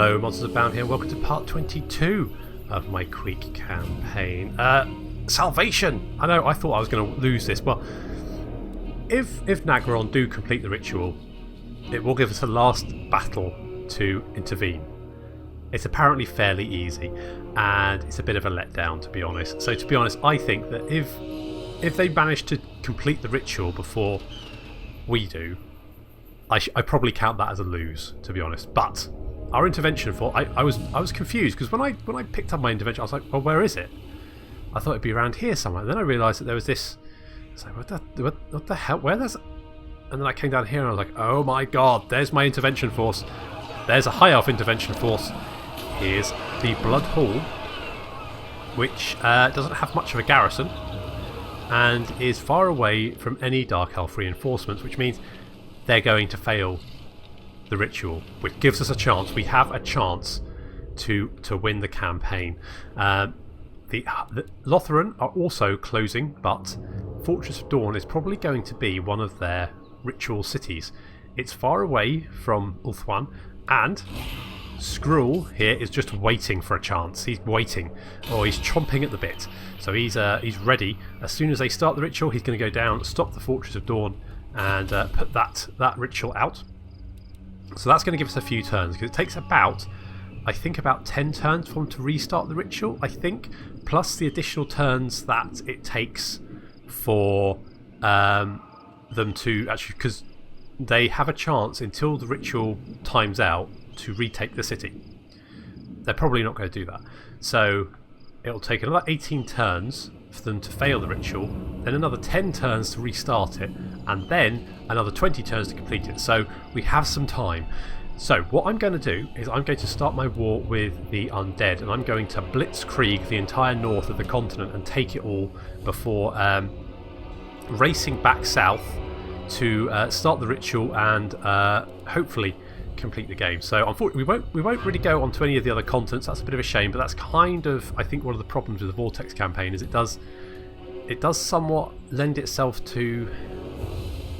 Hello, Monsters Abound here. Welcome to part 22 of my Queek campaign. Salvation! I know, I thought I was going to lose this, but if Nagron do complete the ritual, it will give us a last battle to intervene. It's apparently fairly easy, and it's a bit of a letdown, to be honest. So, to be honest, I think that if they manage to complete the ritual before we do, I probably count that as a lose, to be honest. But our intervention for I was confused because when I picked up my intervention, I was like, well, where is it? I thought it'd be around here somewhere. And then I realised that there was this. I was like, what the hell? Where there's? And then I came down here and I was like, oh my god, there's my intervention force. There's a high elf intervention force. Here's the Blood Hall, which doesn't have much of a garrison and is far away from any Dark Elf reinforcements, which means they're going to fail the ritual, which gives us a chance. We have a chance to win the campaign. The Lotharen are also closing, but Fortress of Dawn is probably going to be one of their ritual cities. It's far away from Ulthuan, and Skrull here is just waiting for a chance. He's waiting, or he's chomping at the bit. So he's ready. As soon as they start the ritual, he's going to go down, stop the Fortress of Dawn, and put that ritual out. So that's going to give us a few turns, because it takes about 10 turns for them to restart the ritual, I think, plus the additional turns that it takes for them to actually, because they have a chance until the ritual times out to retake the city. They're probably not going to do that. So it'll take another 18 turns for them to fail the ritual, then another 10 turns to restart it, and then another 20 turns to complete it. So we have some time. So what I'm going to do is I'm going to start my war with the undead, and I'm going to blitzkrieg the entire north of the continent and take it all before racing back south to start the ritual and hopefully complete the game. So unfortunately we won't really go onto any of the other continents. That's a bit of a shame, but that's kind of, I think, one of the problems with the Vortex campaign is it does somewhat lend itself to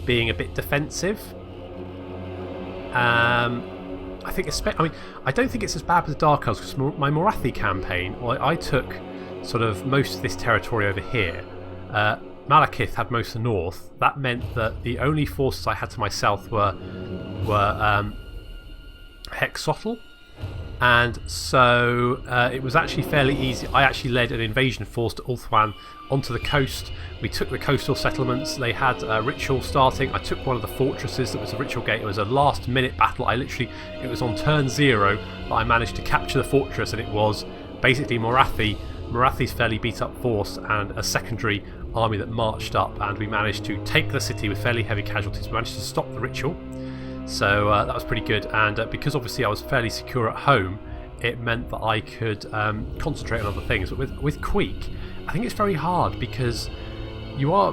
being a bit defensive. I don't think it's as bad with the Dark Elves, because my Morathi campaign, I took sort of most of this territory over here. Malekith had most of the north. That meant that the only forces I had to my south were Hexotl, and so it was actually fairly easy. I actually led an invasion force to Ulthuan onto the coast. We took the coastal settlements. They had a ritual starting. I took one of the fortresses that was a ritual gate. It was a last minute battle. It was on turn 0 that I managed to capture the fortress, and it was basically Morathi's fairly beat up force and a secondary army that marched up, and we managed to take the city with fairly heavy casualties. We managed to stop the ritual. So that was pretty good, and because obviously I was fairly secure at home, it meant that I could concentrate on other things. But with Queek, I think it's very hard because you are,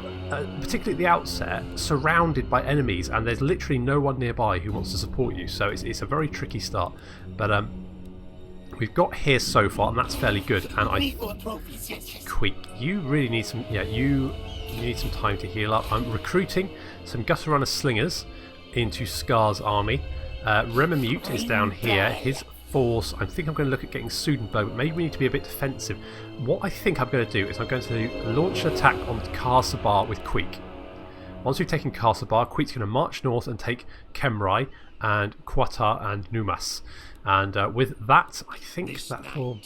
particularly at the outset, surrounded by enemies, and there's literally no one nearby who wants to support you. So it's a very tricky start. But we've got here so far, and that's fairly good. And Queek, you really need some. Yeah, you need some time to heal up. I'm recruiting some Gutter Runner Slingers into Scar's army. Remamute is down here. His force, I think I'm going to look at getting Sudenbow, but maybe we need to be a bit defensive. What I think I'm going to do is I'm going to launch an attack on Karsabar with Queek. Once we've taken Karsabar, Queek's going to march north and take Kemrai and Quatar and Numas. And with that, I think that will...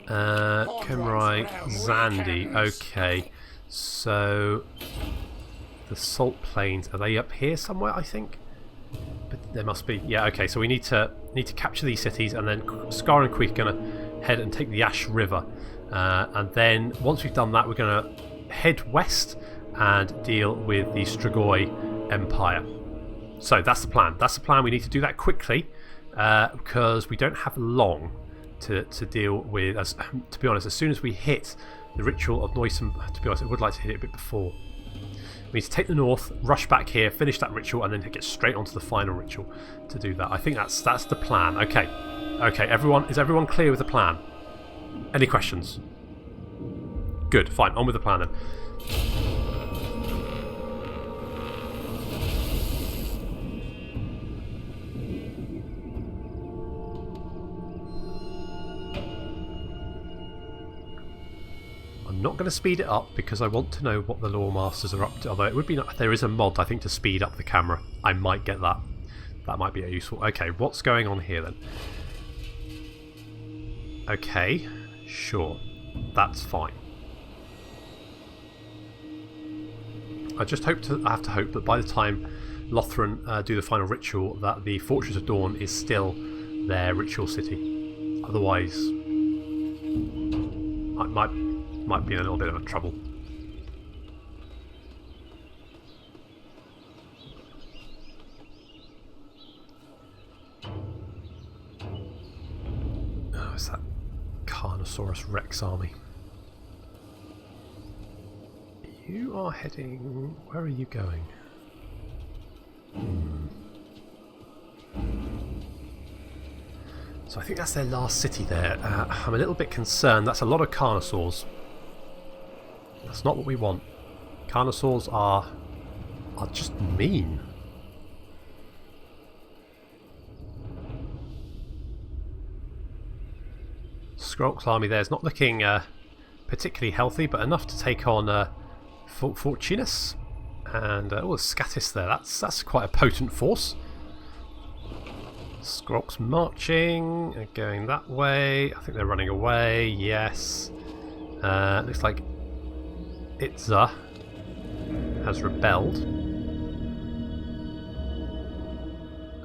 Kemrai, Zandi. Okay, so... the Salt Plains, are they up here somewhere, I think? But there must be. Yeah, okay, so we need to capture these cities, and then Scar and Queek are going to head and take the Ash River. And then once we've done that, we're going to head west and deal with the Strigoi Empire. So that's the plan. That's the plan. We need to do that quickly because we don't have long to deal with. To be honest, as soon as we hit the Ritual of Noisome, to be honest, I would like to hit it a bit before. We need to take the north, rush back here, finish that ritual, and then get straight onto the final ritual to do that. I think that's the plan. Okay, is everyone clear with the plan? Any questions? Good, fine, on with the plan then. not going to speed it up because I want to know what the Lore Masters are up to. Although it would be there is a mod, I think, to speed up the camera. I might get that. That might be useful. Okay, what's going on here then? Okay, sure. That's fine. I just hope I have to hope that by the time Lothran do the final ritual, that the Fortress of Dawn is still their ritual city. Otherwise, I might be in a little bit of trouble. Oh, it's that Carnosaurus Rex army. You are heading... Where are you going? So I think that's their last city there. I'm a little bit concerned. That's a lot of Carnosaurs. That's not what we want. Carnosaurs are just mean. Skrulk's army there is not looking particularly healthy, but enough to take on Fortunus. And Scatis there. That's quite a potent force. Skrulk's marching, going that way. I think they're running away. Yes. Looks like Itza has rebelled.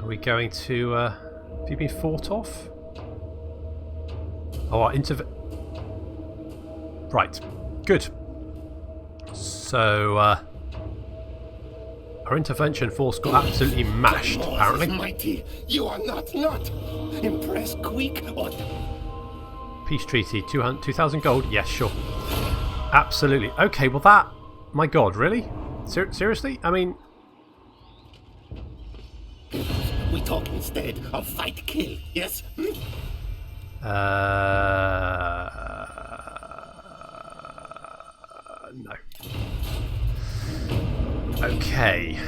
Are we going to... have you been fought off? Oh, our right. Good. So, our intervention force got absolutely mashed, apparently. Mighty, you are not impressed, Queek. Or... Peace treaty, 2,000 gold. Yes, sure. Absolutely. Okay, well that... My god, really? Seriously? I mean... We talk instead of fight kill, yes? No. Okay.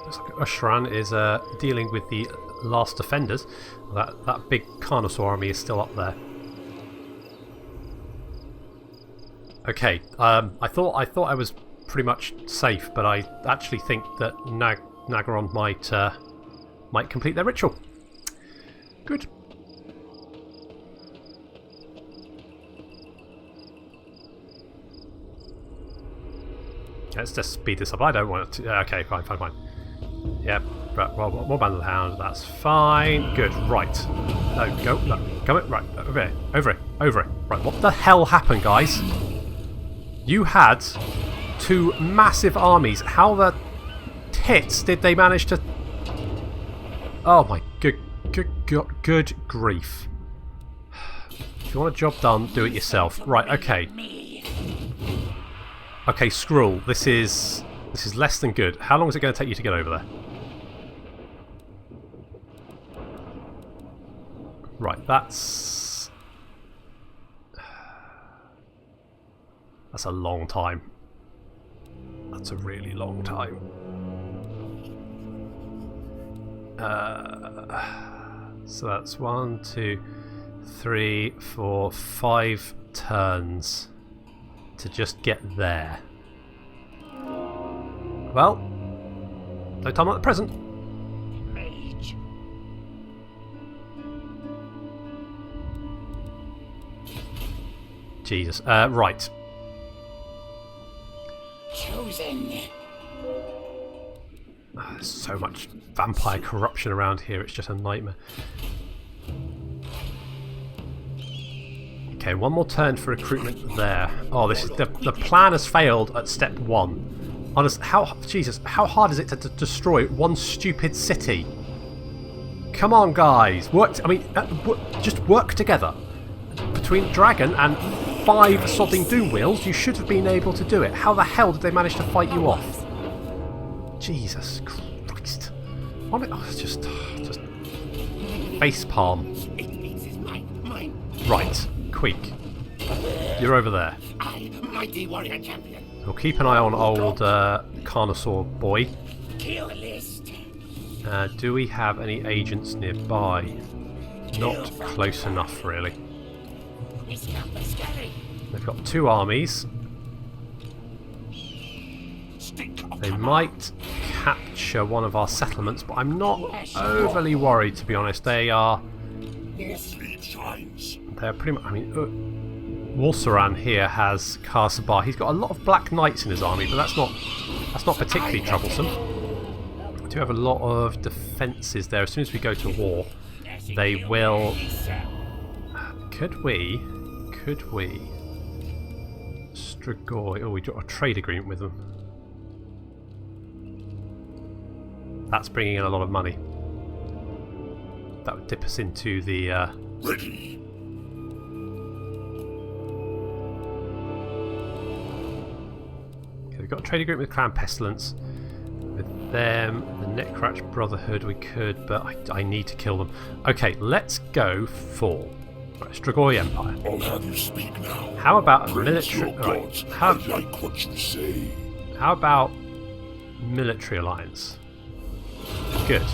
Looks like Ushran is dealing with the last defenders. That big Carnosaur army is still up there. Okay, I thought I was pretty much safe, but I actually think that Nagaron might complete their ritual. Good. Let's just speed this up. I don't want to. Okay, fine. Yep. Right, well, more band of the hound. That's fine. Good. Right. No, go. No, come it. Right. Over it. Right. What the hell happened, guys? You had two massive armies. How the tits did they manage to... Oh my good grief. If you want a job done, do it yourself. Right, okay. Okay, Skrull, this is less than good. How long is it going to take you to get over there? Right, that's a long time. That's a really long time. So that's 1, 2, 3, 4, 5 turns to just get there. Well, no time like the present. Mage. Jesus. Right. Chosen. There's so much vampire corruption around here, it's just a nightmare. Okay, one more turn for recruitment there. Oh, this is the plan has failed at step 1. Honest, how hard is it to destroy one stupid city? Come on, guys, just work together. Between Dragon and 5 sodding doom wheels, you should have been able to do it. How the hell did they manage to fight you off? Jesus Christ! It's just face palm. It is mine. Right, Queek. You're over there. I, mighty warrior champion. We'll keep an eye on old Carnosaur boy. Kill list. Do we have any agents nearby? Not close enough, really. They've got 2 armies. They might capture one of our settlements, but I'm not overly worried, to be honest. They are... They're pretty much... I mean, Walsaran here has Karsabar. He's got a lot of Black Knights in his army, but that's not particularly troublesome. We do have a lot of defences there. As soon as we go to war, they will... Could we... Strigoi... Oh, we got a trade agreement with them. That's bringing in a lot of money. That would dip us into the... Ready. Okay, we've got a trade agreement with Clan Pestilence. With them, the Necratch Brotherhood we could, but I need to kill them. Okay, let's go for Strigoi Empire. I'll have you speak now. How about a Praise military... your Right, gods. I like what you say. how about military alliance? Good.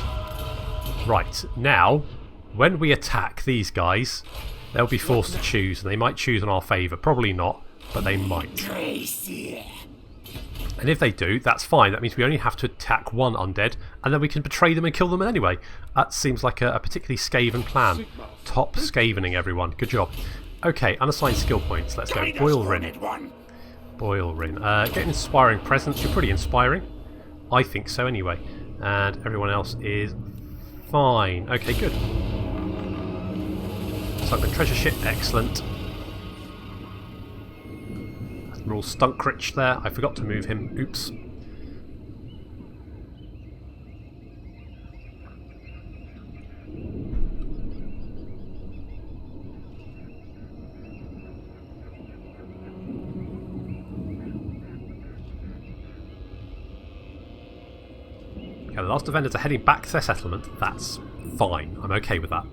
Right, now, when we attack these guys, they'll be forced to choose, and they might choose in our favour. Probably not, but they might. And if they do, that's fine. That means we only have to attack 1 undead, and then we can betray them and kill them anyway. That seems like a particularly Skaven plan. Top Skavening, everyone. Good job. Okay, unassigned skill points. Let's go. Boil Rin. Boil Rin. Get Inspiring Presence. You're pretty inspiring. I think so anyway. And everyone else is fine. Okay, good. So I've got treasure ship. Excellent. Admiral Stunkrich there. I forgot to move him. Oops. Okay, the last defenders are heading back to their settlement. That's fine. I'm okay with that.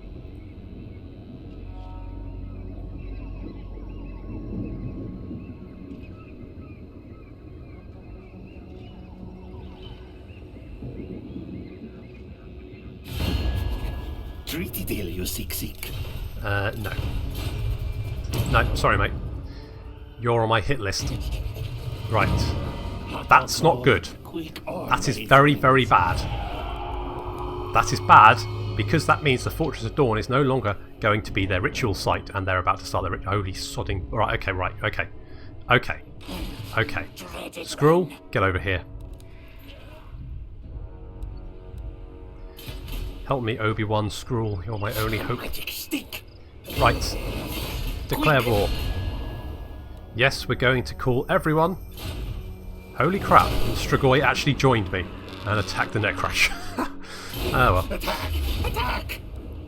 Treaty deal, you seek. No. No, sorry, mate. You're on my hit list. Right. That's not good. That is very, very bad. That is bad because that means the Fortress of Dawn is no longer going to be their ritual site, and they're about to start their ritual. Holy sodding. Right, okay, right, okay. Okay. Okay. Skrull, get over here. Help me, Obi-Wan Skrull. You're my only hope. Right. Declare war. Yes, we're going to call everyone. Holy crap, Strigoi actually joined me and attacked the Necratch. Oh well. Attack!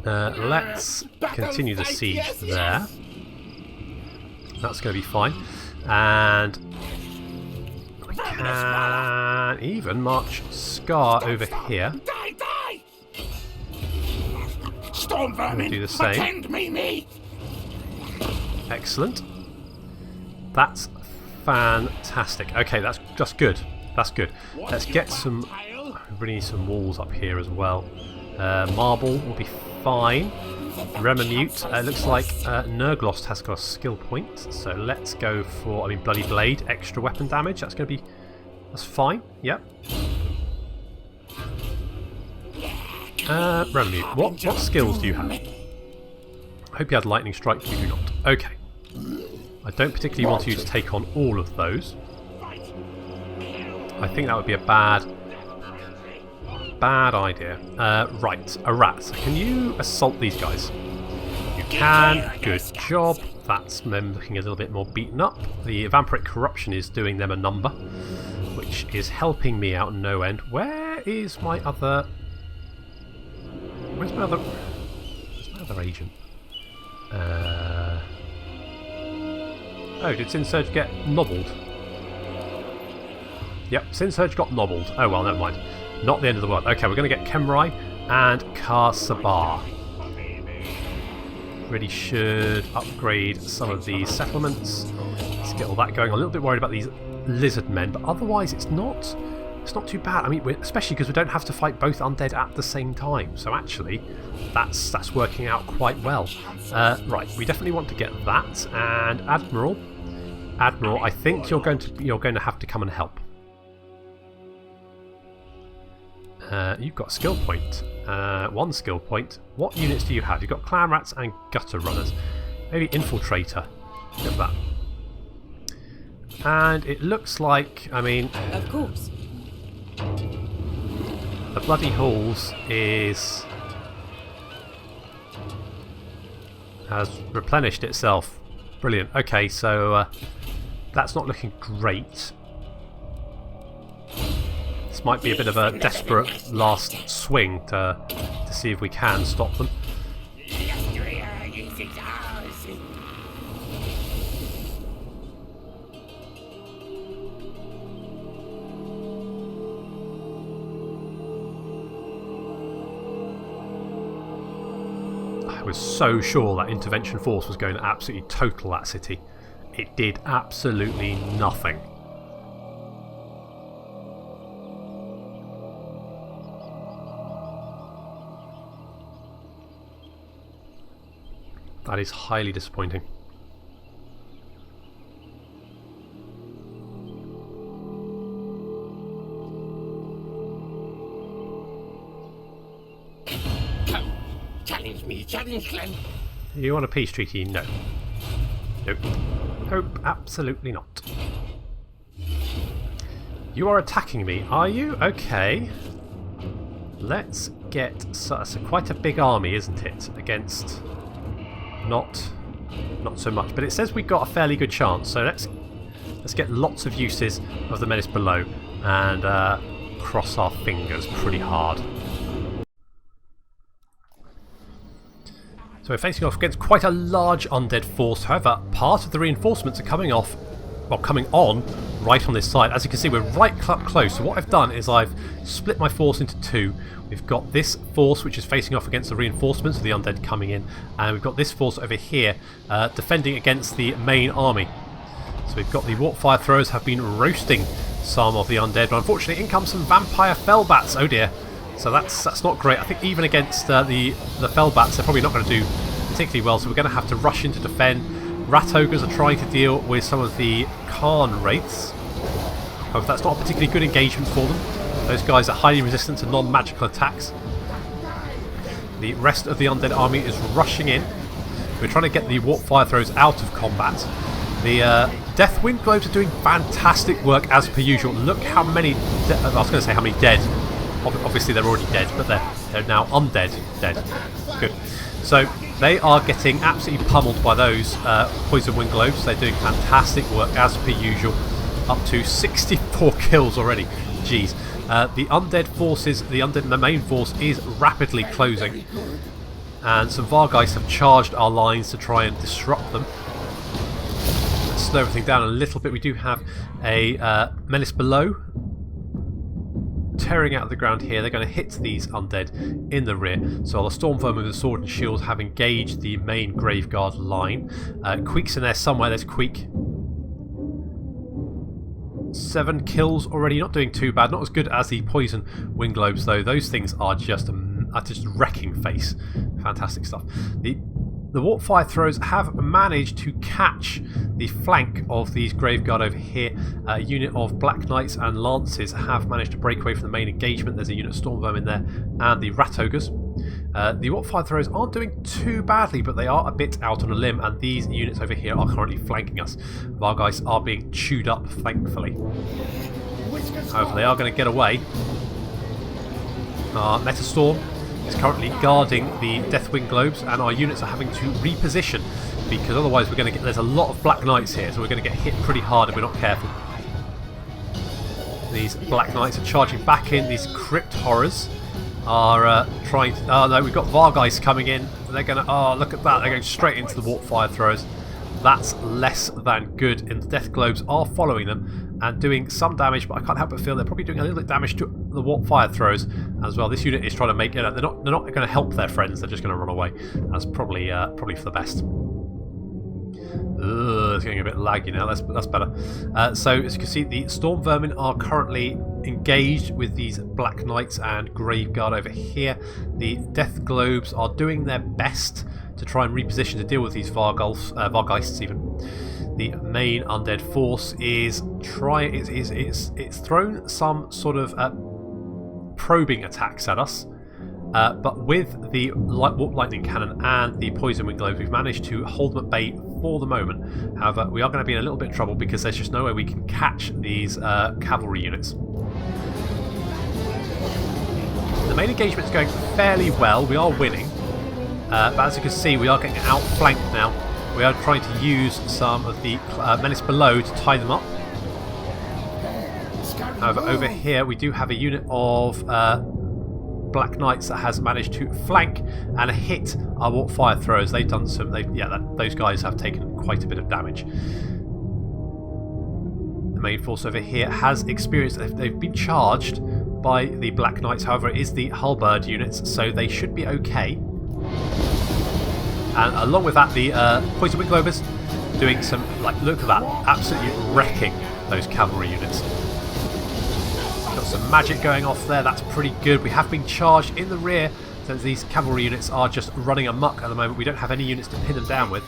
Let's continue the siege there. That's going to be fine. And we can even march Scar over here. Die! Storm vermin, Do the same. attend me! Excellent. That's fantastic. Okay, that's just good. That's good. Let's get some... We really need some walls up here as well. Marble will be fine. Remamute. It looks like Nurglost has got a skill point. So let's go for... I mean, Bloody Blade. Extra weapon damage. That's going to be... That's fine. Yep. Remamute. What skills do you have? I hope you had Lightning Strike. You do not. Okay. I don't particularly want you to take on all of those. I think that would be a bad idea. Right, a rat. Can you assault these guys? You can. Good job. That's them looking a little bit more beaten up. The Vampiric Corruption is doing them a number, which is helping me out no end. Where is my other... Where's my other agent? Oh, did Sinsurge get nobbled? Yep, Sinsurge got nobbled. Oh well, never mind. Not the end of the world. Okay, we're going to get Kemrai and Karsabar. really should upgrade some of these settlements. Let's get all that going. I'm a little bit worried about these lizard men, but otherwise it's not too bad. I mean, especially because we don't have to fight both undead at the same time. So actually, that's working out quite well. Right, we definitely want to get that. And Admiral, I think you're going to have to come and help. You've got a skill point. 1 skill point. What units do you have? You've got clan rats and gutter runners. Maybe infiltrator. Look at that. And it looks like, I mean, of course, the Bloody Halls has replenished itself. Brilliant. Okay, so that's not looking great. This might be a bit of a desperate last swing to see if we can stop them. I was so sure that intervention force was going to absolutely total that city. It did absolutely nothing. That is highly disappointing. Come, challenge me, challenge Glenn. You want a peace treaty? No. Nope. Nope, absolutely not. You are attacking me, are you? Okay. Let's get... So that's quite a big army, isn't it? Against... Not so much, but it says we've got a fairly good chance, so let's get lots of uses of the menace below and cross our fingers pretty hard. So we're facing off against quite a large undead force. However, part of the reinforcements are coming on right on this side. As you can see, we're right up close. So what I've done is I've split my force into 2. We've got this force which is facing off against the reinforcements of the undead coming in, and we've got this force over here defending against the main army. So we've got the warp fire throwers have been roasting some of the undead, but unfortunately in comes some vampire fellbats. Oh dear. So that's not great. I think even against the fellbats they're probably not going to do particularly well, so we're going to have to rush in to defend. Rat ogres are trying to deal with some of the Khan wraiths. However, that's not a particularly good engagement for them. Those guys are highly resistant to non-magical attacks. The rest of the undead army is rushing in. We're trying to get the warp fire throws out of combat. The Death Wind Globes are doing fantastic work as per usual. Look how many... I was going to say how many dead. Obviously they're already dead, but they're now undead. Dead. Good. So they are getting absolutely pummeled by those Poison Wind Globes. They're doing fantastic work as per usual. Up to 64 kills already. Jeez. The undead forces, the main force is rapidly closing. And some Vargeists have charged our lines to try and disrupt them. Let's slow everything down a little bit. We do have a menace below. Tearing out of the ground here. They're going to hit these undead in the rear. So the storm vermin with the sword and shield have engaged the main Graveguard line. Queek's in there somewhere. There's Queek. 7 kills already. Not doing too bad. Not as good as the Poison Wind Globes though. Those things are just wrecking face. Fantastic stuff. The warp fire throwers have managed to catch the flank of these Graveguard over here. A unit of Black Knights and Lances have managed to break away from the main engagement. There's a unit of Stormvermin in there and the Rat Ogres. The warp fire throwers aren't doing too badly, but they are a bit out on a limb, and these units over here are currently flanking us. Vargeists are being chewed up, thankfully. However, they are going to get away. Metastorm is currently guarding the Deathwing Globes, and our units are having to reposition because otherwise we're going to get... There's a lot of Black Knights here, so we're going to get hit pretty hard if we're not careful. These Black Knights are charging back in. These Crypt Horrors are trying to... Oh no, we've got Vargeists coming in. They're going to... Oh, look at that. They're going straight into the Warp Fire Throwers. That's less than good, and the Death Globes are following them. and doing some damage, but I can't help but feel they're probably doing a little bit of damage to the warp fire throws as well. This unit is trying to make it. They're not going to help their friends. They're just going to run away. That's probably for the best. It's getting a bit laggy now. That's better. So as you can see, the Storm Vermin are currently engaged with these Black Knights and Graveguard over here. The Death Globes are doing their best to try and reposition to deal with these Vargeists even. The main undead force is it's thrown some sort of probing attacks at us. But with the Warp Lightning Cannon and the Poison Wind Globes, we've managed to hold them at bay for the moment. However, we are going to be in a little bit of trouble because there's just no way we can catch these cavalry units. The main engagement is going fairly well. We are winning. But as you can see, we are getting outflanked now. We are trying to use some of the Menace below to tie them up. However, over here we do have a unit of Black Knights that has managed to flank and hit our Warp Fire throwers. They've done some. Those guys have taken quite a bit of damage. The main force over here has experienced. They've been charged by the Black Knights. However, it is the Halberd units, so they should be okay. And along with that, the Poison Wind Globers doing some, look at that, absolutely wrecking those cavalry units. Got some magic going off there, that's pretty good. We have been charged in the rear, since these cavalry units are just running amok at the moment. We don't have any units to pin them down with.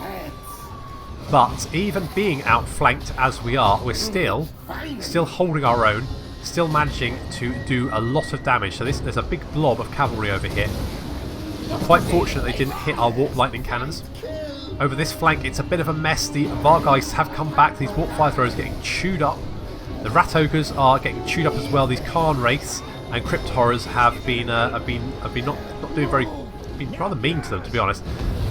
But even being outflanked as we are, we're still holding our own, still managing to do a lot of damage. So there's a big blob of cavalry over here. Quite fortunate they didn't hit our Warp Lightning Cannons. Over this flank, it's a bit of a mess. The Vargeists have come back. These Warp Fire Throwers are getting chewed up. The Rat Ogres are getting chewed up as well. These Khan Wraiths and Crypt Horrors have been not doing very. Been rather mean to them, to be honest.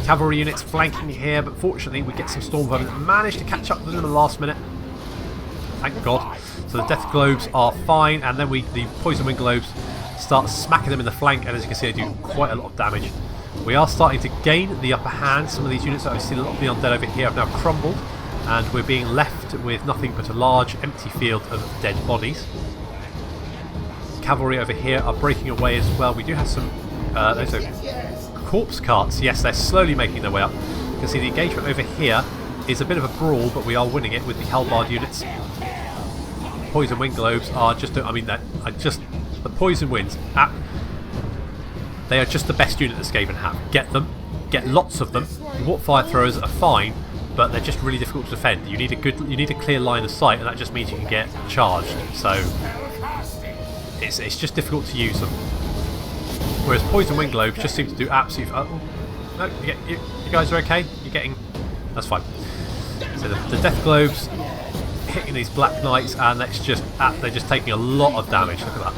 Cavalry units flanking here, but fortunately we get some Storm Vermin that managed to catch up with them in the last minute. Thank God. So the Death Globes are fine, and then the Poison Wind Globes start smacking them in the flank, and as you can see, they do quite a lot of damage. We are starting to gain the upper hand. Some of these units that I've seen a lot of the undead over here have now crumbled, and we're being left with nothing but a large empty field of dead bodies. Cavalry over here are breaking away as well. We do have some those are corpse carts. Yes, they're slowly making their way up. You can see the engagement over here is a bit of a brawl, but we are winning it with the Halberd units. Poison Wind Globes are just, the Poison Winds, they are just the best unit that Skaven have. Get them, get lots of them. The Warp Fire Throwers are fine, but they're just really difficult to defend. You need a clear line of sight, and that just means you can get charged. So it's just difficult to use them. Whereas Poison Wind Globes just seem to do absolutely. No, you guys are okay. You're getting. That's fine. So the Death Globes hitting these Black Knights, and they're just taking a lot of damage. Look at that.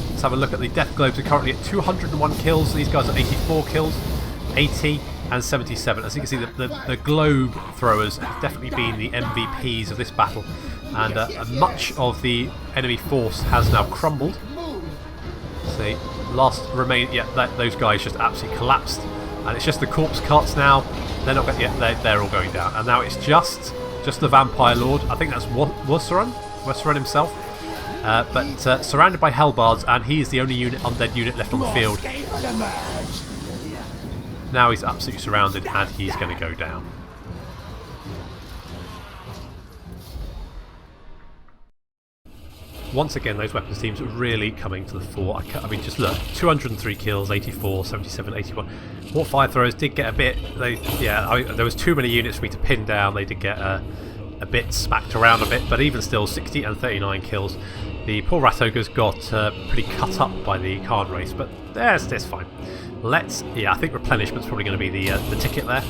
Let's have a look at the Death Globes. Are currently at 201 kills. These guys are 84 kills, 80 and 77. As you can see, the Globe Throwers have definitely been the MVPs of this battle, and much of the enemy force has now crumbled. See, last remain. Yeah, those guys just absolutely collapsed, and it's just the corpse carts now. They're not. They're all going down, and now it's just the Vampire Lord. I think that's Wesseron himself. But surrounded by Hellbards, and he is the only undead unit left on the field. Now he's absolutely surrounded, and he's going to go down. Once again, those weapons teams are really coming to the fore. I mean, just look, 203 kills, 84, 77, 81. Warp Fire Throwers did get a bit. There was too many units for me to pin down. They did get a bit smacked around a bit, but even still, 60 and 39 kills. The poor Rat Ogres got pretty cut up by the Khan race, but that's fine. I think replenishment's probably going to be the ticket there.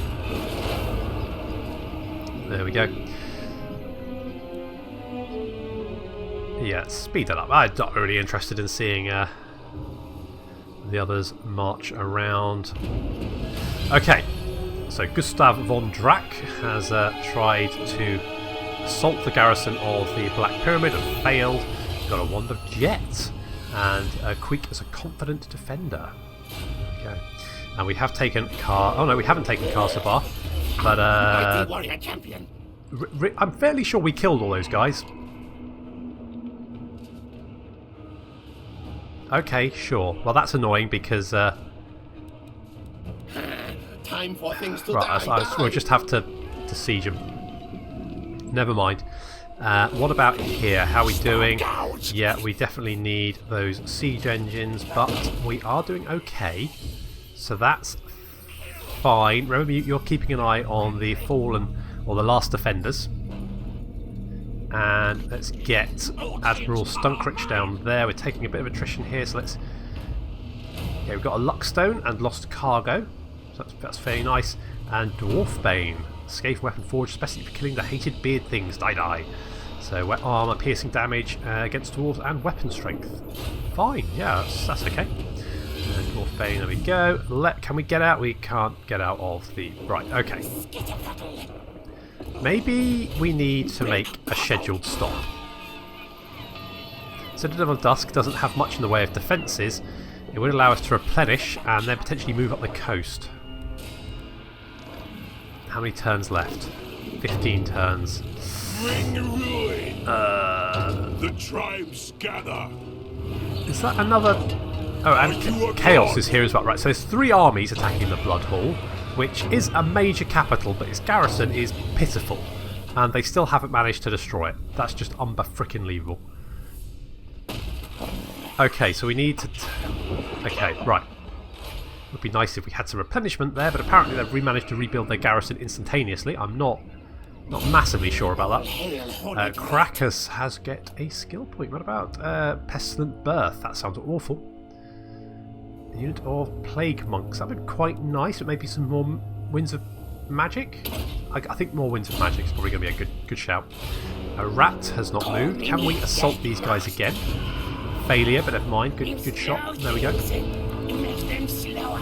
There we go. Yeah, speed it up. I'm not really interested in seeing the others march around. Okay, so Gustav von Drack has tried to assault the garrison of the Black Pyramid and failed. Got a wand of jet, and Queek is a confident defender. Okay, and we have taken Car. Oh no, we haven't taken Car so far, but warrior champion. I'm fairly sure we killed all those guys. Okay, sure. Well, that's annoying because... Time for things to right, die. we'll just have to siege them. Never mind. What about here? How are we doing? Yeah, we definitely need those siege engines, but we are doing okay. So that's fine. Remember, you're keeping an eye on the fallen or the last defenders. And let's get Admiral Stunkrich down there. We're taking a bit of attrition here, so let's... Yeah, we've got a Luckstone and lost cargo. So that's very nice. And Dwarfbane. Scathe weapon forged, especially for killing the hated beard things. Die. So wet armor, piercing damage against dwarves, and weapon strength. Fine, yeah, that's okay. And Dwarfbane, there we go. Can we get out? We can't get out of the... Right, okay. Maybe we need to make a scheduled stop. Citadel of Dusk doesn't have much in the way of defences. It would allow us to replenish and then potentially move up the coast. How many turns left? 15 turns. Bring ruin. The tribes gather. Is that another... Oh, and Chaos is here as well. Right, so there's 3 armies attacking the Blood Hall, which is a major capital, but its garrison is pitiful. And they still haven't managed to destroy it. That's just unfrickin-leavable. Okay, so we need to... Okay, right. It would be nice if we had some replenishment there, but apparently they've managed to rebuild their garrison instantaneously. I'm not massively sure about that. Krakus has get a skill point. What about Pestilent Birth? That sounds awful. A unit of Plague Monks. That would be quite nice. But maybe some more Winds of Magic. I think more Winds of Magic is probably going to be a good shout. A rat has not moved. Can we assault these guys again? Failure, but never mind. Good shot. There we go. Make them slower.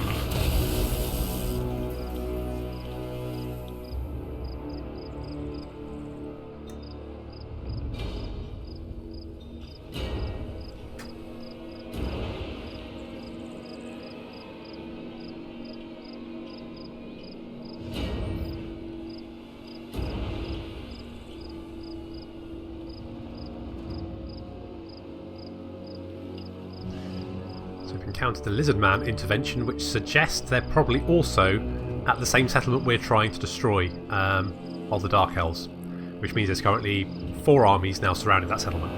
Encountered the Lizard Man intervention, which suggests they're probably also at the same settlement we're trying to destroy of the Dark Elves, which means there's currently 4 armies now surrounding that settlement.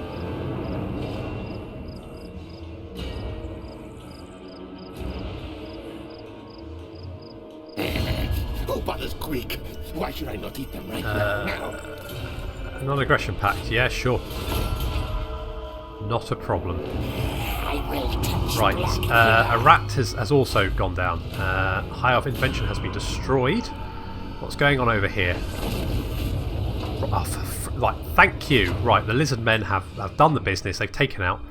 Oh, butters Queek. Why should I not eat them right now? Non-aggression pact, yeah, sure. Not a problem. Right, a rat has also gone down. High Elf Intervention has been destroyed. What's going on over here? Right, thank you. Right, the Lizard Men have done the business. They've taken out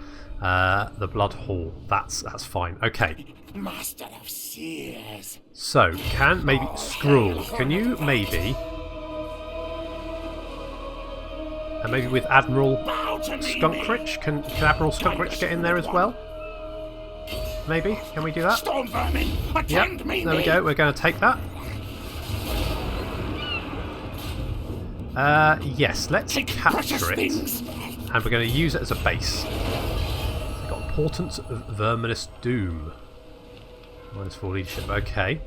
the Blood Hall. That's fine. Okay. Master of Seers. So, maybe Skrull, can you maybe... And maybe with Admiral Skunkrich? Can Admiral Skunkrich get in there as well? Maybe? Can we do that? Storm vermin, Yep, there we go. We're going to take that. Yes, let's capture it. And we're going to use it as a base. We've got Portents of Verminous Doom. -4 leadership, okay.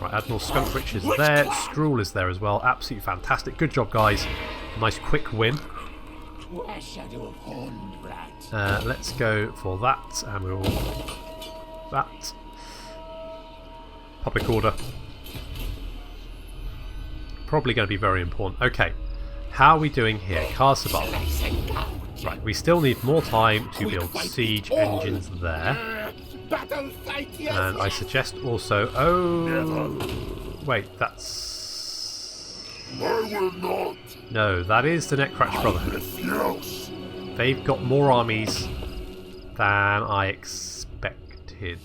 Right, Admiral Skunkrich is there. Skrull is there as well. Absolutely fantastic. Good job, guys. Nice quick win. Let's go for that, and we'll... That. Public order. Probably going to be very important. Okay, how are we doing here? Carsabal. Right, we still need more time to build siege engines there. And I suggest also... Oh... Wait, that's... I will not. No, that is the Netcratch Brotherhood. They've got more armies than I expected.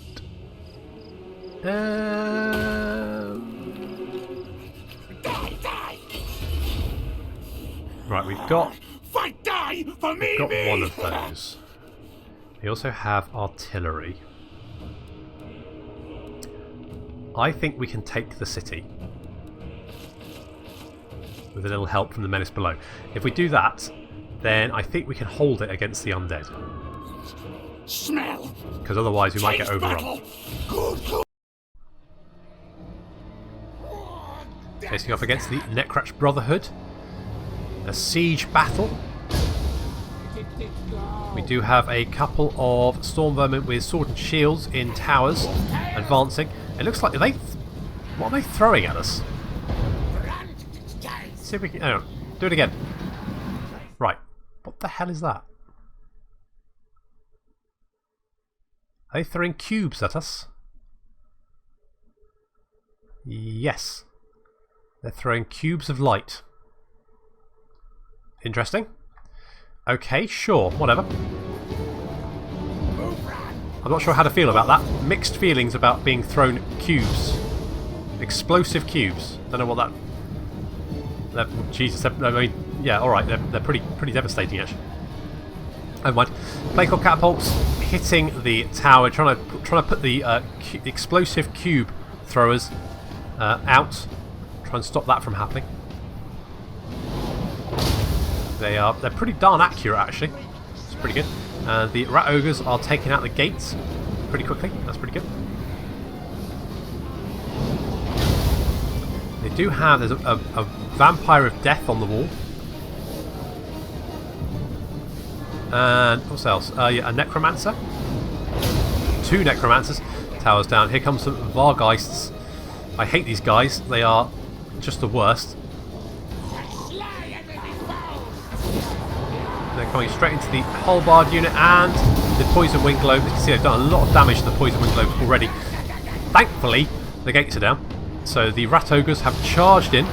Right, we've got one of those. We also have artillery. I think we can take the city. with a little help from the menace below. If we do that, then I think we can hold it against the undead. Smell. Because otherwise we might get Change overrun. battle. Good. Facing off against the Necratch Brotherhood. A siege battle. We do have a couple of Storm Vermin with sword and shields in towers advancing. It looks like what are they throwing at us? See if we can. Oh, do it again. Right. What the hell is that? Are they throwing cubes at us? Yes. They're throwing cubes of light. Interesting. Okay, sure, whatever. I'm not sure how to feel about that. Mixed feelings about being thrown cubes. Explosive cubes. Don't know what that... Jesus, I mean, yeah, alright, they're pretty devastating, actually. Never mind. Plague catapults hitting the tower, trying to put the explosive cube throwers out. Try and stop that from happening. They're pretty darn accurate, actually. It's pretty good. And the rat ogres are taking out the gates pretty quickly. That's pretty good. They do have... There's a vampire of death on the wall. And what else? Yeah, a necromancer. 2 necromancers. Towers down. Here comes some Vargeists. I hate these guys. They are just the worst. They're coming straight into the halberd unit and the poison wing globe. You can see they've done a lot of damage to the poison wing globe already. Thankfully, the gates are down. So the rat ogres have charged in.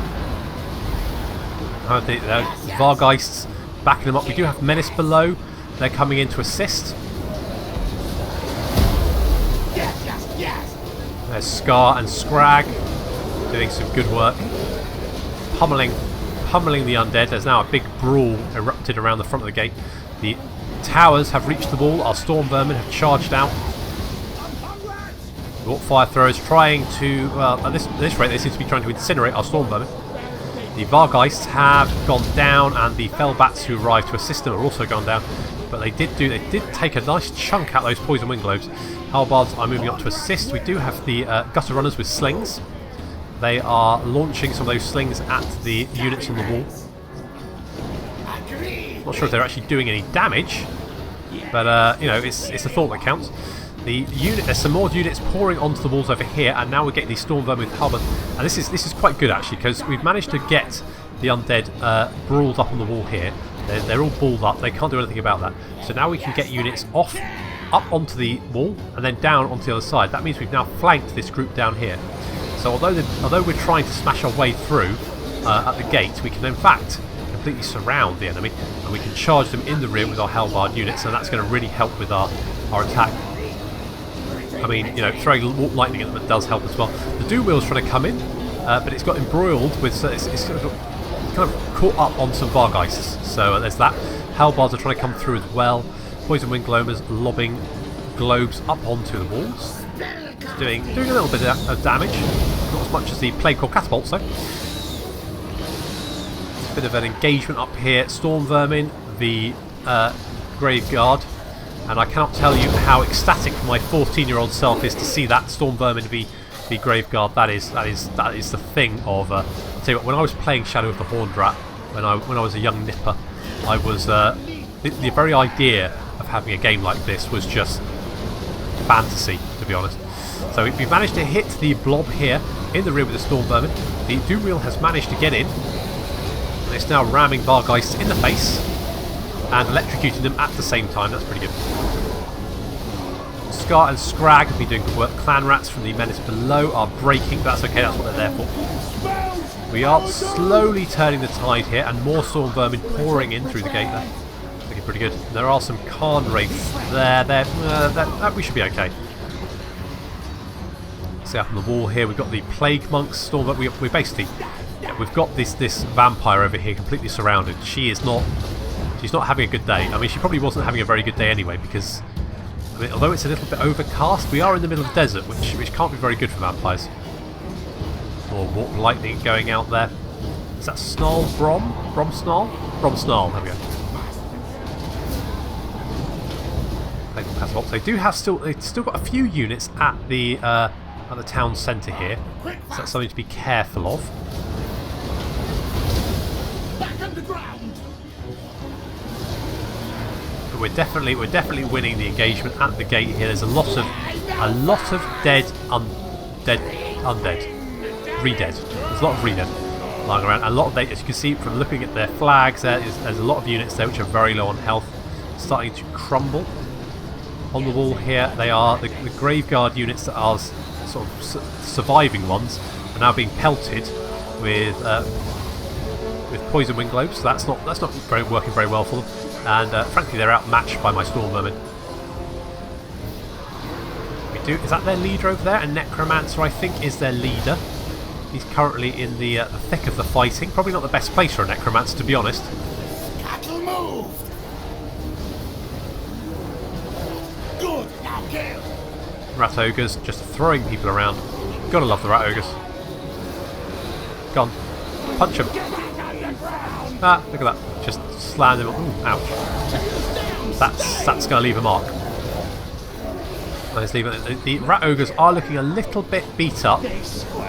The Vargeists backing them up. We do have menace below. They're coming in to assist. There's Scar and Scrag doing some good work. Pummeling the undead. There's now a big brawl erupted around the front of the gate. The towers have reached the wall. Our storm vermin have charged out. The fire throwers trying to... Well, at this rate, they seem to be trying to incinerate our storm vermin. The Vargeists have gone down, and the Fellbats who arrived to assist them are also gone down. But they did take a nice chunk out those poison wing globes. Halbards are moving up to assist. We do have the gutter runners with slings. They are launching some of those slings at the units on the wall. Not sure if they're actually doing any damage, but you know, it's a thought that counts. There's some more units pouring onto the walls over here, and now we're getting these storm vermin with halberd. And this is quite good actually, because we've managed to get the undead brawled up on the wall here. They're all balled up. They can't do anything about that. So now we can get units up onto the wall and then down onto the other side. That means we've now flanked this group down here. So although we're trying to smash our way through at the gate, we can in fact completely surround the enemy, and we can charge them in the rear with our halberd units, and that's going to really help with our attack. I mean, you know, throwing warp lightning at them does help as well. The Doom Wheel's trying to come in, but it's got embroiled with... it's kind of caught up on some Vargeists. So there's that. Halbards are trying to come through as well. Poison Wing Glomers lobbing globes up onto the walls. It's doing a little bit of damage. Not as much as the Plague catapults though. A bit of an engagement up here. Storm Vermin, the Grave Guard. And I cannot tell you how ecstatic my 14-year-old self is to see that Storm Vermin be Grave Guard. That is the thing of... I'll tell you what, when I was playing Shadow of the Horned Rat, when I was a young nipper, I was... the very idea of having a game like this was just fantasy, to be honest. So we've managed to hit the blob here in the rear with the Storm Vermin. The Doom Wheel has managed to get in. And it's now ramming Vargeists in the face and electrocuting them at the same time. That's pretty good. Scar and Scrag have been doing good work. Clan Rats from the menace below are breaking, but that's okay, that's what they're there for. We are slowly turning the tide here, and more Storm Vermin pouring in through the gate there. Looking pretty good. There are some Khan Wraiths there. We should be okay. See up on the wall here, we've got the Plague Monks, Storm Vermin. We basically... Yeah, we've got this vampire over here completely surrounded. She's not having a good day. I mean, she probably wasn't having a very good day anyway, because I mean, although it's a little bit overcast, we are in the middle of the desert, which can't be very good for vampires. More warp lightning going out there. Is that Snarl Brom? Brom Snarl? Brom Snarl, there we go. They do have they've still got a few units at the town centre here, so that's something to be careful of. Back underground. But we're definitely winning the engagement at the gate here. There's a lot of dead undead, re-dead. There's a lot of re-dead lying around. A lot of, as you can see from looking at their flags, there's a lot of units there which are very low on health, starting to crumble. On the wall here, they are the Graveguard units that are sort of surviving ones are now being pelted with poison wind globes. So that's not working very well for them, and frankly, they're outmatched by my Storm Vermin. Is that their leader over there? A Necromancer, I think, is their leader. He's currently in the thick of the fighting. Probably not the best place for a Necromancer, to be honest. Cattle moved. Good. Now kill. Rat Ogres just throwing people around. Gotta love the Rat Ogres. Gone. Punch him. Ah, look at that. Just slammed him. Ooh, ouch. That's going to leave a mark. The Rat Ogres are looking a little bit beat up,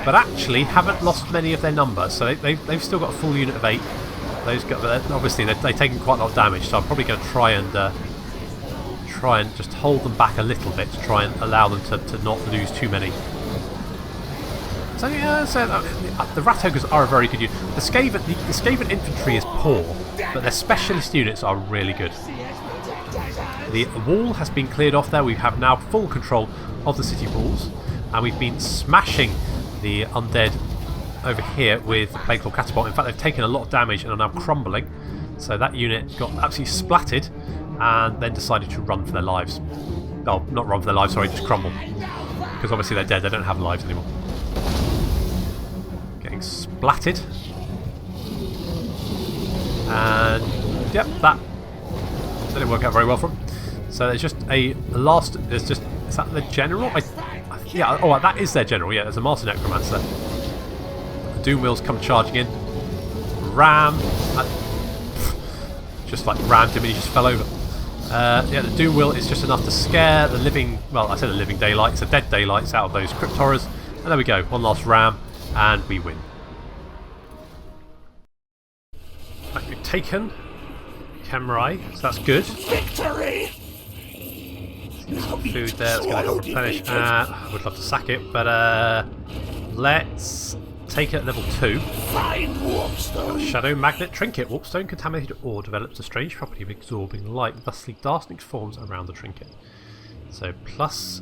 but actually haven't lost many of their numbers. So they've still got a full unit of 8. Those obviously they've taken quite a lot of damage. So I'm probably going to try and just hold them back a little bit to try and allow them to not lose too many. So yeah, the Rat Ogres are a very good unit. The Skaven infantry is poor, but their specialist units are really good. The wall has been cleared off there. We have now full control of the city walls, and we've been smashing the undead over here with Baneclaw Catapult. In fact, they've taken a lot of damage and are now crumbling. So that unit got absolutely splattered and then decided to run for their lives. Oh, not run for their lives, sorry, just crumble. Because obviously they're dead, they don't have lives anymore. Getting splatted. And yep, that didn't work out very well for them. So there's just is that the general? Yeah, oh, that is their general, yeah, there's a Master Necromancer. The Doom Wheels come charging in. Ram. Just like rammed him and he just fell over. Yeah, the Doom Wheel is just enough to scare the living, well, I said the living daylights, the dead daylights out of those Crypt Horrors. And there we go, one last ram, and we win. Right, we've taken Kemrai, so that's good. Victory. Some food there, it's going to help replenish. I would love to sack it, but let's take it at level 2. Fine warpstone. Shadow Magnet Trinket. Warpstone contaminated ore develops a strange property of absorbing light, thusly darkening forms around the trinket. So plus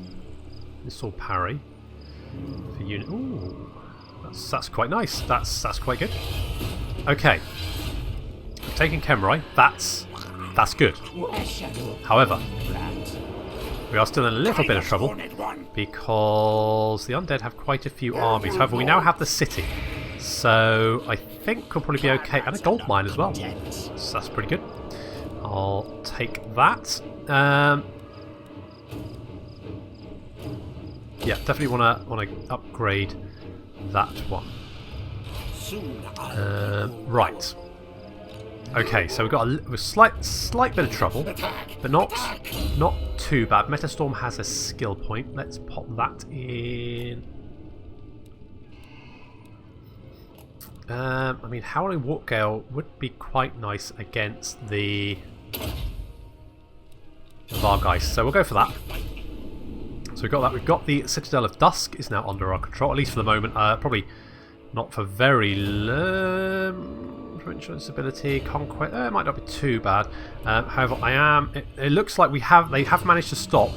missile parry for unit. Ooh, that's quite nice. That's quite good. Okay, I've taken Kemrai. That's good. However, we are still in a little bit of trouble because the undead have quite a few armies. However, we now have the city, so I think we'll probably be okay. And a gold mine as well, so that's pretty good. I'll take that. Yeah, definitely want to upgrade that one. Right. Okay, so we've got a slight bit of trouble, but not too bad. Metastorm has a skill point. Let's pop that in. I mean, Howling Warpgale would be quite nice against the Vargeist, so we'll go for that. So we've got that. We've got the Citadel of Dusk is now under our control, at least for the moment. Probably not for very long. Insurance ability, conquest. It might not be too bad. However, it looks like they have managed to stop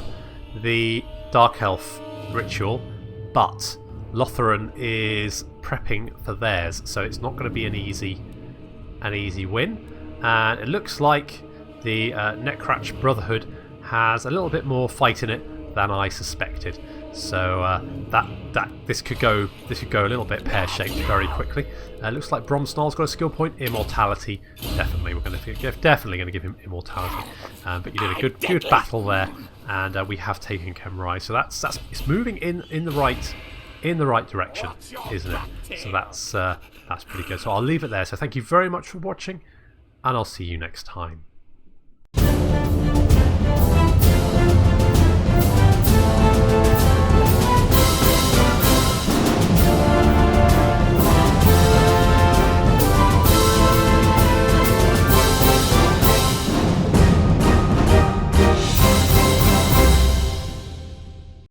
the Dark Elf ritual, but Lotharen is prepping for theirs, so it's not going to be an easy win. And it looks like the Necratch Brotherhood has a little bit more fight in it than I suspected. So this could go a little bit pear-shaped very quickly. Looks like Bromsnarl's got a skill point. Immortality, definitely. We're definitely going to give him immortality. But you did a good battle there, and we have taken Kemrai. So it's moving in the right in the right direction, isn't it? So that's pretty good. So I'll leave it there. So thank you very much for watching, and I'll see you next time.